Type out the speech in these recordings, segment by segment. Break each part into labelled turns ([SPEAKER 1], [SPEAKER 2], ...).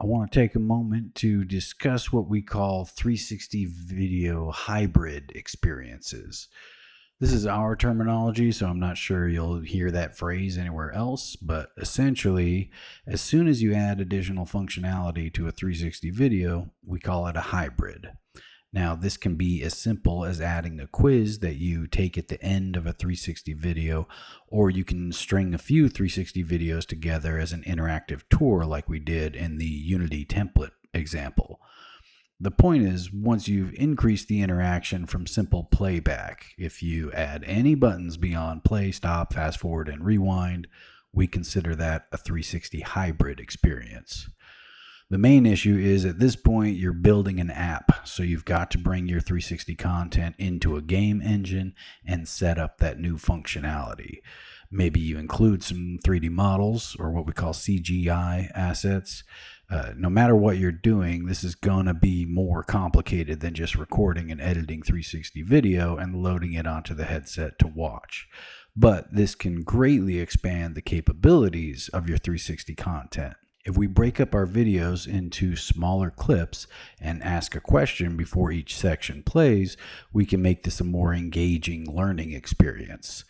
[SPEAKER 1] I want to take a moment to discuss what we call 360 video hybrid experiences. This is our terminology, so I'm not sure you'll hear that phrase anywhere else, but essentially, as soon as you add additional functionality to a 360 video, we call it a hybrid. Now, this can be as simple as adding a quiz that you take at the end of a 360 video, or you can string a few 360 videos together as an interactive tour like we did in the Unity template example. The point is, once you've increased the interaction from simple playback, if you add any buttons beyond play, stop, fast forward, and rewind, we consider that a 360 hybrid experience. The main issue is at this point you're building an app, so you've got to bring your 360 content into a game engine and set up that new functionality. Maybe you include some 3D models or what we call CGI assets. No matter what you're doing, this is going to be more complicated than just recording and editing 360 video and loading it onto the headset to watch. But this can greatly expand the capabilities of your 360 content. If we break up our videos into smaller clips and ask a question before each section plays, we can make this a more engaging learning experience.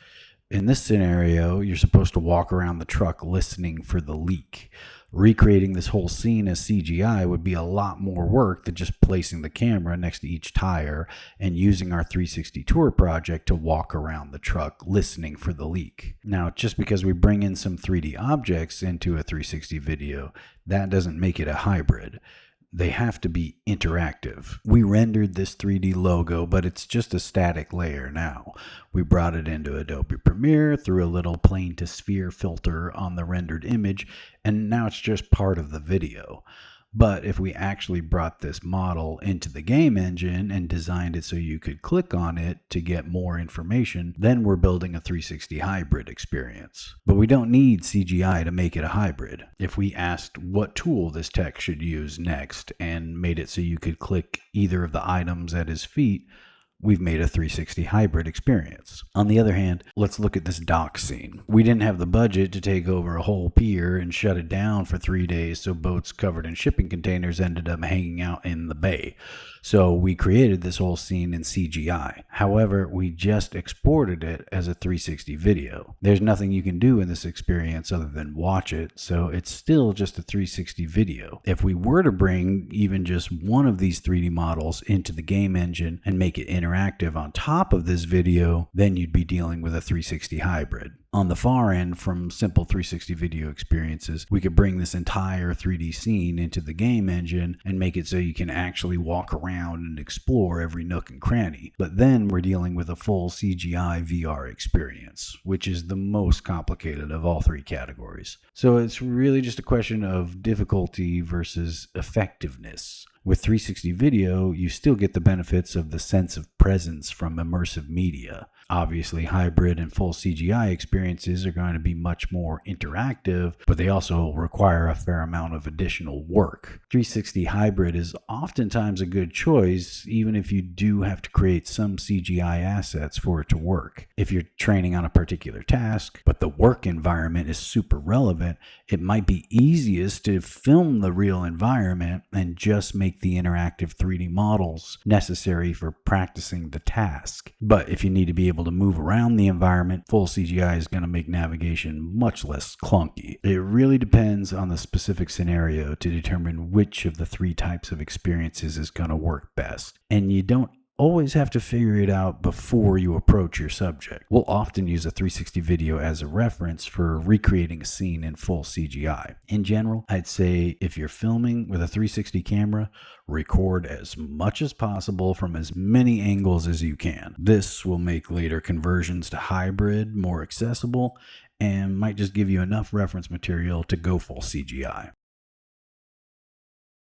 [SPEAKER 1] In this scenario, you're supposed to walk around the truck listening for the leak. Recreating this whole scene as CGI would be a lot more work than just placing the camera next to each tire and using our 360 tour project to walk around the truck listening for the leak. Now, just because we bring in some 3D objects into a 360 video, that doesn't make it a hybrid. They have to be interactive. We rendered this 3D logo, but it's just a static layer now. We brought it into Adobe Premiere, threw a little plane to sphere filter on the rendered image, and now it's just part of the video. But if we actually brought this model into the game engine and designed it so you could click on it to get more information, then we're building a 360 hybrid experience. But we don't need CGI to make it a hybrid. If we asked what tool this tech should use next and made it so you could click either of the items at his feet, we've made a 360 hybrid experience. On the other hand, let's look at this dock scene. We didn't have the budget to take over a whole pier and shut it down for 3 days, so boats covered in shipping containers ended up hanging out in the bay. So we created this whole scene in CGI. However, we just exported it as a 360 video. There's nothing you can do in this experience other than watch it, so it's still just a 360 video. If we were to bring even just one of these 3D models into the game engine and make it interactive on top of this video, then you'd be dealing with a 360 hybrid. On the far end, from simple 360 video experiences, we could bring this entire 3D scene into the game engine and make it so you can actually walk around and explore every nook and cranny. But then we're dealing with a full CGI VR experience, which is the most complicated of all three categories. So it's really just a question of difficulty versus effectiveness. With 360 video, you still get the benefits of the sense of presence from Immersive Media. Obviously, hybrid and full CGI experiences are going to be much more interactive, but they also require a fair amount of additional work. 360 hybrid is oftentimes a good choice, even if you do have to create some CGI assets for it to work. If you're training on a particular task, but the work environment is super relevant, it might be easiest to film the real environment and just make the interactive 3D models necessary for practicing the task. But if you need to be able to move around the environment, full CGI is going to make navigation much less clunky. It really depends on the specific scenario to determine which of the three types of experiences is going to work best. And you don't always have to figure it out before you approach your subject. We'll often use a 360 video as a reference for recreating a scene in full CGI. In general, I'd say if you're filming with a 360 camera, record as much as possible from as many angles as you can. This will make later conversions to hybrid more accessible and might just give you enough reference material to go full CGI.